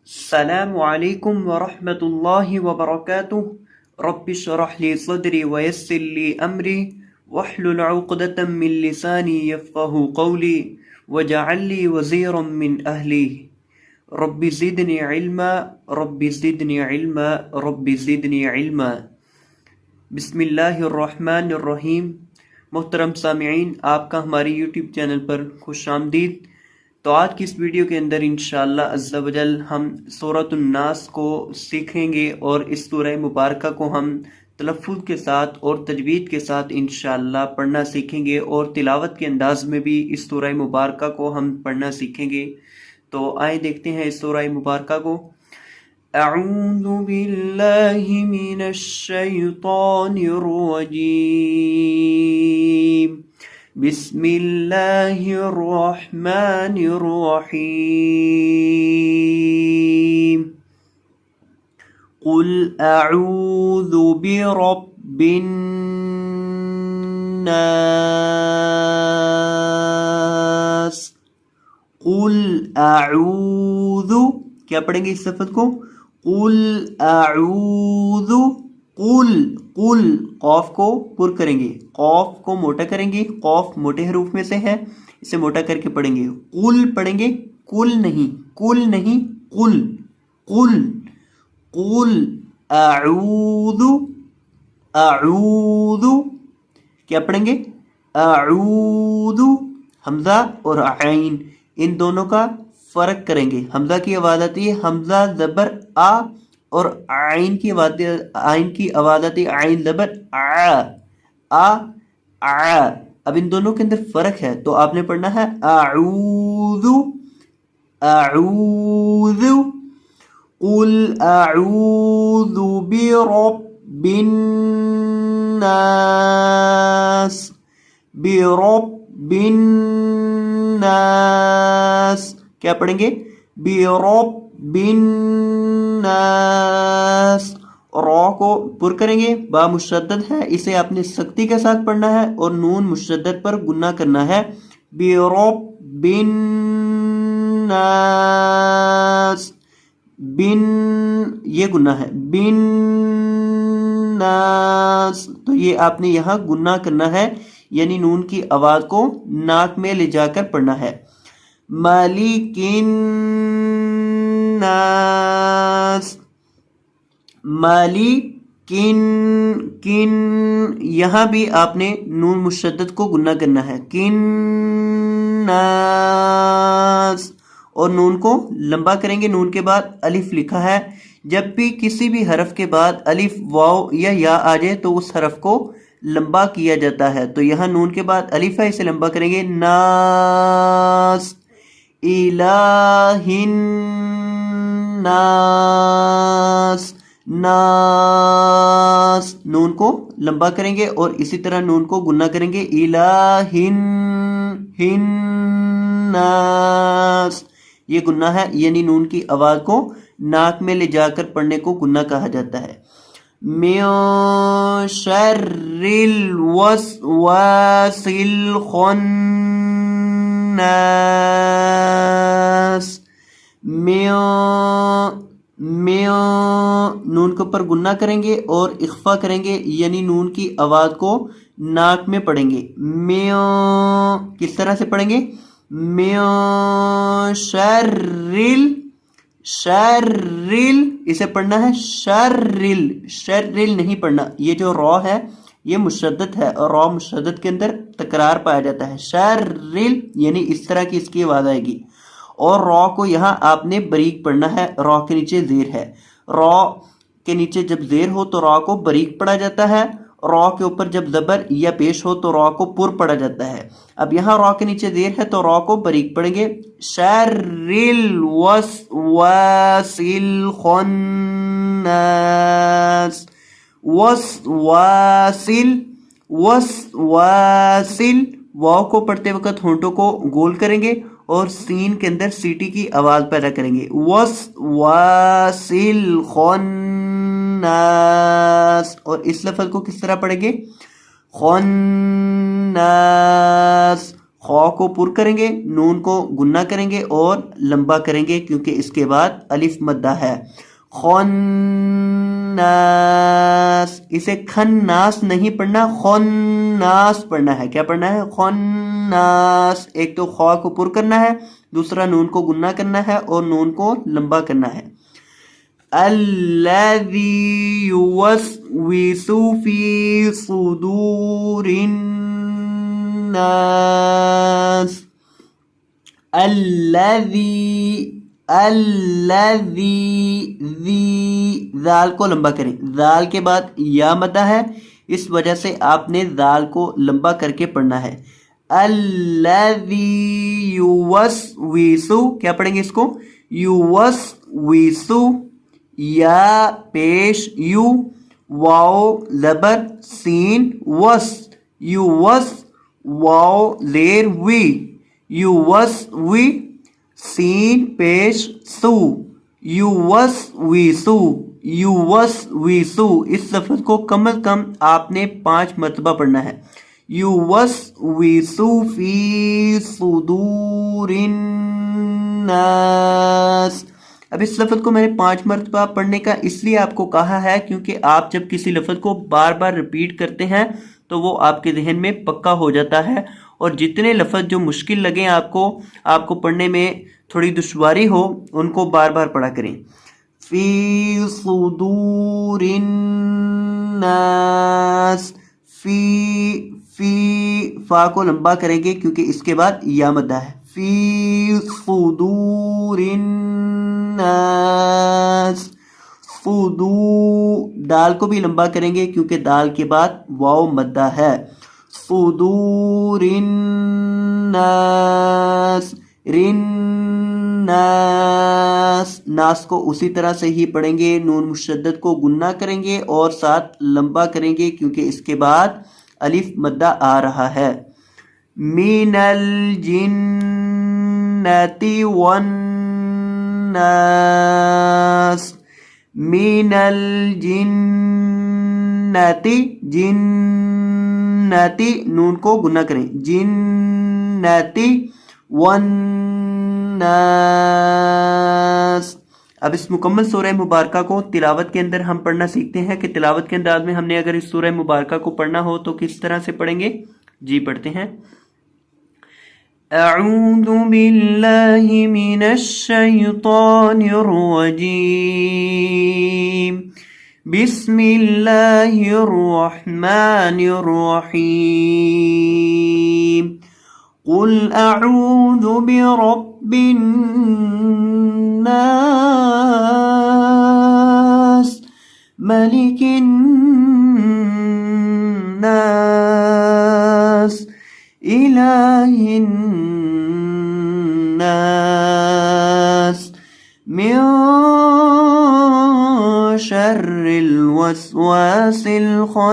السلام علیکم ورحمۃ اللہ وبرکاتہ رب اشرح لی صدری ویسر لی امری واحلل عقدۃ من لسانی یفقهوا قولی واجعل لی وزیرا من اہلی رب زدنی علما رب زدنی علما رب زدنی علما۔ بسم اللہ الرحمن الرحیم۔ محترم سامعین، آپ کا ہماری یوٹیوب چینل پر خوش آمدید۔ تو آج کی اس ویڈیو کے اندر انشاءاللہ عز و جل ہم سورۃ الناس کو سیکھیں گے، اور اس سورہ مبارکہ کو ہم تلفظ کے ساتھ اور تجوید کے ساتھ انشاءاللہ پڑھنا سیکھیں گے، اور تلاوت کے انداز میں بھی اس سورہ مبارکہ کو ہم پڑھنا سیکھیں گے۔ تو آئیں دیکھتے ہیں اس سورہ مبارکہ کو۔ اعوذ باللہ من الشیطان الرجیم، بسم اللہ الرحمن الرحیم۔ قل اعوذ برب الناس۔ قل اعوذ، کیا پڑھیں گے اس لفظ کو؟ قل اعوذ، قل قل، قاف کو پر کریں گے، قاف کو موٹا کریں گے، قاف موٹے حروف میں سے ہے، اسے موٹا کر کے پڑھیں گے۔ قل پڑھیں گے، کل نہیں، کل نہیں، قل قل قل اعوذ اعوذ، کیا پڑھیں گے؟ اعوذ، حمزہ اور عین ان دونوں کا فرق کریں گے۔ حمزہ کی آواز آتی ہے حمزہ زبر آ، اور عین کی آواز آتی ہے عین زبر آ آ آ۔ اب ان دونوں کے اندر فرق ہے، تو آپ نے پڑھنا ہے اعوذ اعوذ۔ قل اعوذ برب الناس، برب الناس، کیا پڑھیں گے؟ برب الناس، را کو پر کریں گے، با مشدد ہے، اسے آپ نے سختی کے ساتھ پڑھنا ہے، اور نون مشدد پر گنہ کرنا ہے۔ برب الناس، بن، یہ گنہ ہے، بن ناس، تو یہ آپ نے یہاں گنہ کرنا ہے، یعنی نون کی آواز کو ناک میں لے جا کر پڑھنا ہے۔ مالک الناس، مالک کن، یہاں بھی آپ نے نون مشدد کو گنہ کرنا ہے، کن ناس، اور نون کو لمبا کریں گے۔ نون کے بعد الف لکھا ہے، جب بھی کسی بھی حرف کے بعد الف، واو یا یا آ جائے تو اس حرف کو لمبا کیا جاتا ہے، تو یہاں نون کے بعد الف ہے، اسے لمبا کریں گے۔ ناس، الہ الناس، ناس، نون کو لمبا کریں گے، اور اسی طرح نون کو گنہ کریں گے۔ الہ الناس، یہ گنہ ہے، یعنی نون کی آواز کو ناک میں لے جا کر پڑھنے کو گنہ کہا جاتا ہے۔ من شر الوسواس الخناس، نون کے اوپر گنہ کریں گے اور اخفا کریں گے، یعنی نون کی آواز کو ناک میں پڑھیں گے۔ کس طرح سے پڑھیں گے؟ شرل، اسے پڑھنا ہے شرل نہیں پڑھنا، یہ جو را ہے یہ مشدد ہے، اور را مشدد کے اندر تکرار پایا جاتا ہے۔ شرل، یعنی اس طرح کی اس کی آواز آئے گی، اور را کو یہاں آپ نے باریک پڑھنا ہے، را کے نیچے زیر ہے، را کے نیچے جب زیر ہو تو را کو باریک پڑھا جاتا ہے، را کے اوپر جب زبر یا پیش ہو تو را کو پر پڑھا جاتا ہے۔ اب یہاں را کے نیچے زیر ہے تو را کو باریک پڑھیں گے۔ شر الوسواس الخناس، وسواسل، واو کو پڑھتے وقت ہونٹوں کو گول کریں گے اور سین کے اندر سیٹی کی آواز پیدا کریں گے۔ وسواسل خناس، اور اس لفظ کو کس طرح پڑھیں گے؟ خناس، خو کو پر کریں گے، نون کو گنہ کریں گے اور لمبا کریں گے کیونکہ اس کے بعد الف مدہ ہے. خناس، اسے خناس نہیں پڑھنا، خناس پڑھنا ہے. کیا پڑھنا ہے؟ خناس. ایک تو خو کو پر کرنا ہے، دوسرا نون کو گنہ کرنا ہے اور نون کو لمبا کرنا ہے. الذی یوسوس فی صدور الناس. الذی ذال کو لمبا کریں. ذال کے بعد یا مدہ ہے، اس وجہ سے آپ نے ذال کو لمبا کر کے پڑھنا ہے. الذی یوسوسو، کیا پڑھیں گے اس کو؟ یوسوسو. یا پیش یو، واو زبر سین وس، یوس واو زیر وی، یوسوی سین پیش سو، یوسوسو، یوسوسو. اس لفظ کو کم از کم آپ نے 5 مرتبہ پڑھنا ہے. یوسوسو فی صدور الناس. اب اس لفظ کو میں نے 5 مرتبہ پڑھنے کا اس لیے آپ کو کہا ہے کیونکہ آپ جب کسی لفظ کو بار بار ریپیٹ کرتے ہیں تو وہ آپ کے ذہن میں پکا ہو جاتا ہے، اور جتنے لفظ جو مشکل لگیں آپ کو پڑھنے میں تھوڑی دشواری ہو ان کو بار بار پڑھا کریں. فی صدور الناس. فی فا کو لمبا کریں گے کیونکہ اس کے بعد یا مدہ ہے. فی صدور الناس. دال کو بھی لمبا کریں گے کیونکہ دال کے بعد واو مدہ ہے. صدور الناس. ناس، ناس کو اسی طرح سے ہی پڑھیں گے، نون مشدد کو گنہ کریں گے اور ساتھ لمبا کریں گے کیونکہ اس کے بعد الف مدہ آ رہا ہے. من الجنة والناس. من الجنة، جنتی نون کو گنہ کریں، جنتی والناس. اب اس مکمل سورہ مبارکہ کو تلاوت کے اندر ہم پڑھنا سیکھتے ہیں کہ تلاوت کے انداز میں ہم نے اگر اس سورہ مبارکہ کو پڑھنا ہو تو کس طرح سے پڑھیں گے. جی پڑھتے ہیں. اعوذ باللہ من الشیطان الرجیم. بسم اللہ الرحمن الرحیم. قل اعوذ برب الناس ملک الناس الہ الناس من شر الوسواس الخناس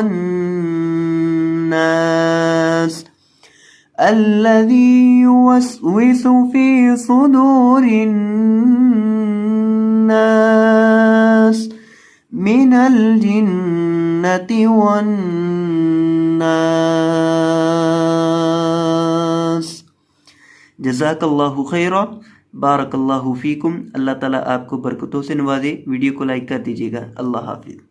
الذي يوسوس في صدور الناس من الجنة والناس. جزاک اللہ خیرا، بارک اللہ فیکم. اللہ تعالیٰ آپ کو برکتوں سے نوازے. ویڈیو کو لائک کر دیجیے گا. اللہ حافظ.